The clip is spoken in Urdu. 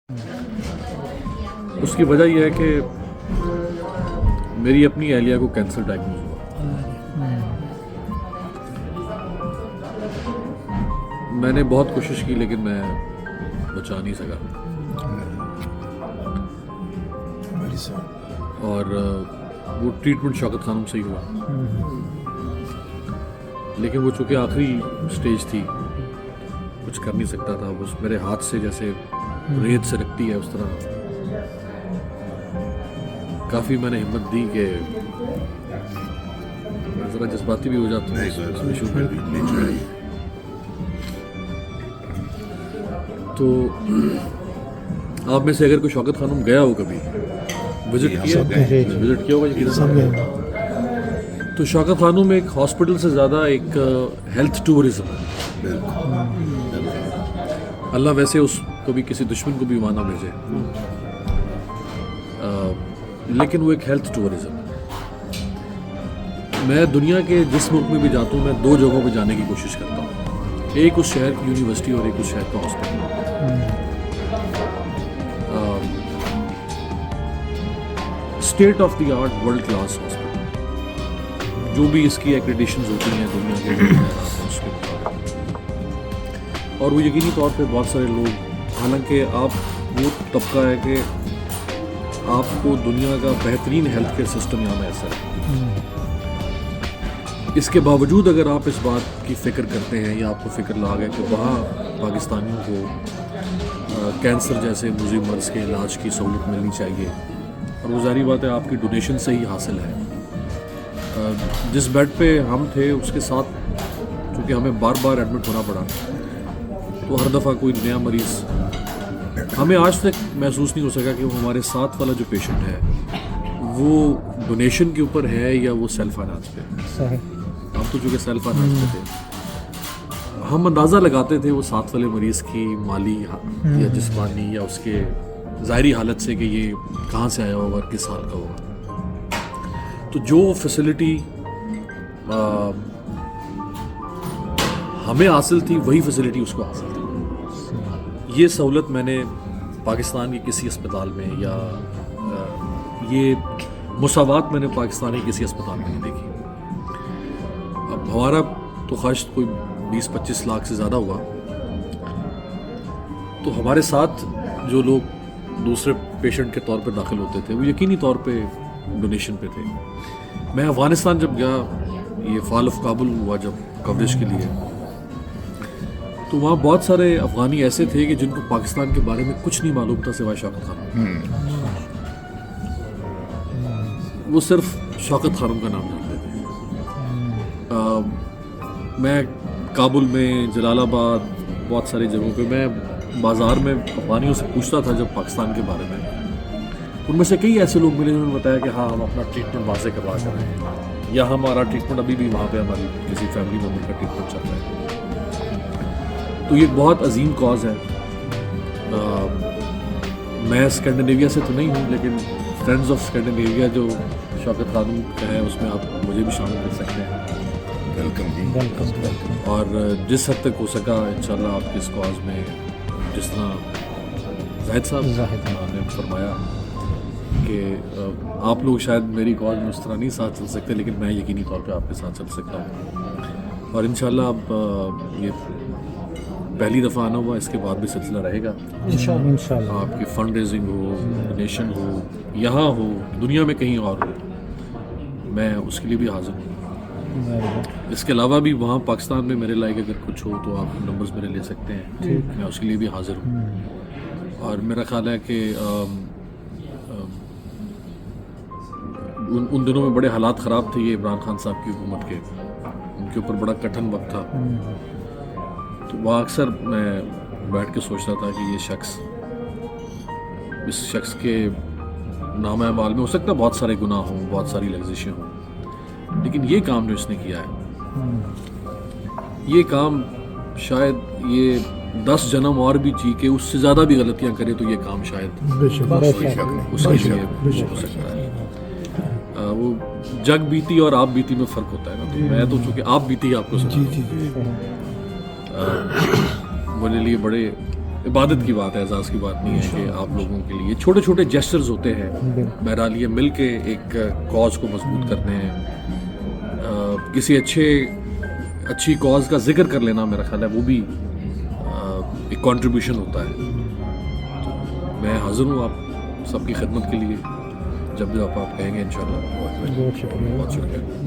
اس کی وجہ یہ ہے کہ میری اپنی اہلیہ کو کینسر ڈائگنوز ہوا. میں نے بہت کوشش کی لیکن میں بچا نہیں سکا, اور وہ ٹریٹمنٹ شوکت خانم سے ہی ہوا, لیکن وہ چونکہ آخری سٹیج تھی, کچھ کر نہیں سکتا تھا. بس میرے ہاتھ سے جیسے ریت سے رکھتی ہے اس طرح کافی میں نے ہمت دی کہ ذرا جذباتی بھی ہو جاتا ہوں. تو آپ میں سے اگر کوئی شوکت خانم گیا ہو کبھی, وزٹ کیا ہوگا تو شوکت خانم ایک ہاسپٹل سے زیادہ ایک ہیلتھ ٹورزم ہے. اللہ ویسے اس کو بھی کسی دشمن کو بھی وہاں نہ بھیجے, لیکن وہ ایک ہیلتھ ٹورزم ہے. میں دنیا کے جس ملک میں بھی جاتا ہوں میں 2 جگہوں پہ جانے کی کوشش کرتا ہوں, ایک اس شہر کی یونیورسٹی اور ایک اس شہر کا hospital. State of the art world class hospital, جو بھی اس کی ایکریڈیشنز ہوتی ہیں دنیا کے اس کے مطابق. اور وہ یقینی طور پہ بہت سارے لوگ, حالانکہ آپ وہ طبقہ ہے کہ آپ کو دنیا کا بہترین ہیلتھ کیئر سسٹم یہاں میسر ہے, اس کے باوجود اگر آپ اس بات کی فکر کرتے ہیں یا آپ کو فکر لاگ ہے کہ وہاں پاکستانیوں کو کینسر جیسے مزمن مرض کے علاج کی سہولت ملنی چاہیے, اور وہ ظاہری بات ہے آپ کی ڈونیشن سے ہی حاصل ہے. جس بیڈ پہ ہم تھے اس کے ساتھ چونکہ ہمیں بار بار ایڈمٹ ہونا پڑا, تو ہر دفعہ کوئی نیا مریض, ہمیں آج تک محسوس نہیں ہو سکا کہ وہ ہمارے ساتھ والا جو پیشنٹ ہے وہ ڈونیشن کے اوپر ہے یا وہ سیلف فائنانس پہ. ہم تو چونکہ سیلف فائنانس پہ تھے, ہم اندازہ لگاتے تھے وہ ساتھ والے مریض کی مالی یا جسمانی یا اس کے ظاہری حالت سے کہ یہ کہاں سے آیا ہوگا اور کس حال کا ہوگا. تو جو فیسلٹی ہمیں حاصل تھی وہی فیسلٹی اس کو حاصل تھی. یہ سہولت میں نے پاکستان کے کسی اسپتال میں, یا یہ مساوات میں نے پاکستان کے کسی اسپتال میں نہیں دیکھی. اب ہمارا تو خرچ کوئی 20-25 لاکھ سے زیادہ ہوا, تو ہمارے ساتھ جو لوگ دوسرے پیشنٹ کے طور پہ داخل ہوتے تھے وہ یقینی طور پہ ڈونیشن پہ تھے. میں افغانستان جب گیا, یہ فال آف کابل ہوا جب کوریج کے لیے, تو وہاں بہت سارے افغانی ایسے تھے کہ جن کو پاکستان کے بارے میں کچھ نہیں معلوم تھا سوائے شوکت خانم. وہ صرف شوکت خانم کا نام جانتے تھے. میں کابل میں, جلال آباد, بہت ساری جگہوں پہ میں بازار میں افغانیوں سے پوچھتا تھا جب پاکستان کے بارے میں. ان میں سے کئی ایسے لوگ ملے جنہوں نے بتایا کہ ہاں ہم اپنا ٹریٹمنٹ وہاں سے کروا کر رہے ہیں, یا ہمارا ٹریٹمنٹ ابھی بھی وہاں پہ ہماری کسی فیملی ممبر کا ٹریٹمنٹ چل رہا ہے. تو یہ بہت عظیم کاز ہے. میں اسکینڈینیویا سے تو نہیں ہوں, لیکن فرینڈز آف اسکینڈینیویا جو شوکت خانم کا ہے اس میں آپ مجھے بھی شامل کر سکتے ہیں. ویلکم جی, اور جس حد تک ہو سکا انشاءاللہ آپ کی اس کاز میں, جس طرح زاہد صاحب نے فرمایا کہ آپ لوگ شاید میری کاز میں اس طرح نہیں ساتھ چل سکتے, لیکن میں یقینی طور پہ آپ کے ساتھ چل سکتا ہوں. اور انشاءاللہ اب یہ پہلی دفعہ آنا ہوا, اس کے بعد بھی سلسلہ رہے گا انشاءاللہ. آپ کی فنڈ ریزنگ ہو, ڈونیشن ہو, یہاں ہو, دنیا میں کہیں اور ہو, میں اس کے لیے بھی حاضر ہوں. اس کے علاوہ بھی وہاں پاکستان میں میرے لائق اگر کچھ ہو تو آپ نمبرز میرے لے سکتے ہیں, میں اس کے لیے بھی حاضر ہوں. اور میرا خیال ہے کہ ان دنوں میں بڑے حالات خراب تھے یہ عمران خان صاحب کی حکومت کے, ان کے اوپر بڑا کٹھن وقت تھا. تو وہاں اکثر میں بیٹھ کے سوچتا تھا کہ یہ اس شخص کے نام اعمال میں ہو سکتا ہے بہت سارے گناہ ہوں, بہت ساری لغزشیں ہوں, لیکن یہ کام جو اس نے کیا ہے, یہ کام شاید یہ 10 جنم اور بھی جی کے اس سے زیادہ بھی غلطیاں کرے تو یہ کام شاید اس کے لیے ہو سکتا ہے. وہ جگ بیتی اور آپ بیتی میں فرق ہوتا ہے نا, تو میں تو چونکہ آپ بیتی آپ کو سنا, میرے لیے بڑے عبادت کی بات ہے، اعزاز کی بات نہیں ہے کہ آپ لوگوں کے لیے چھوٹے چھوٹے جیسچرز ہوتے ہیں، بہرحال یہ مل کے ایک کاز کو مضبوط کرتے ہیں. کسی اچھی کاز کا ذکر کر لینا میرا خیال ہے وہ بھی ایک کنٹریبیوشن ہوتا ہے. تو میں حاضر ہوں آپ سب کی خدمت کے لیے، جب بھی آپ کہیں گے انشاءاللہ. بہت شکریہ. بہت شکریہ.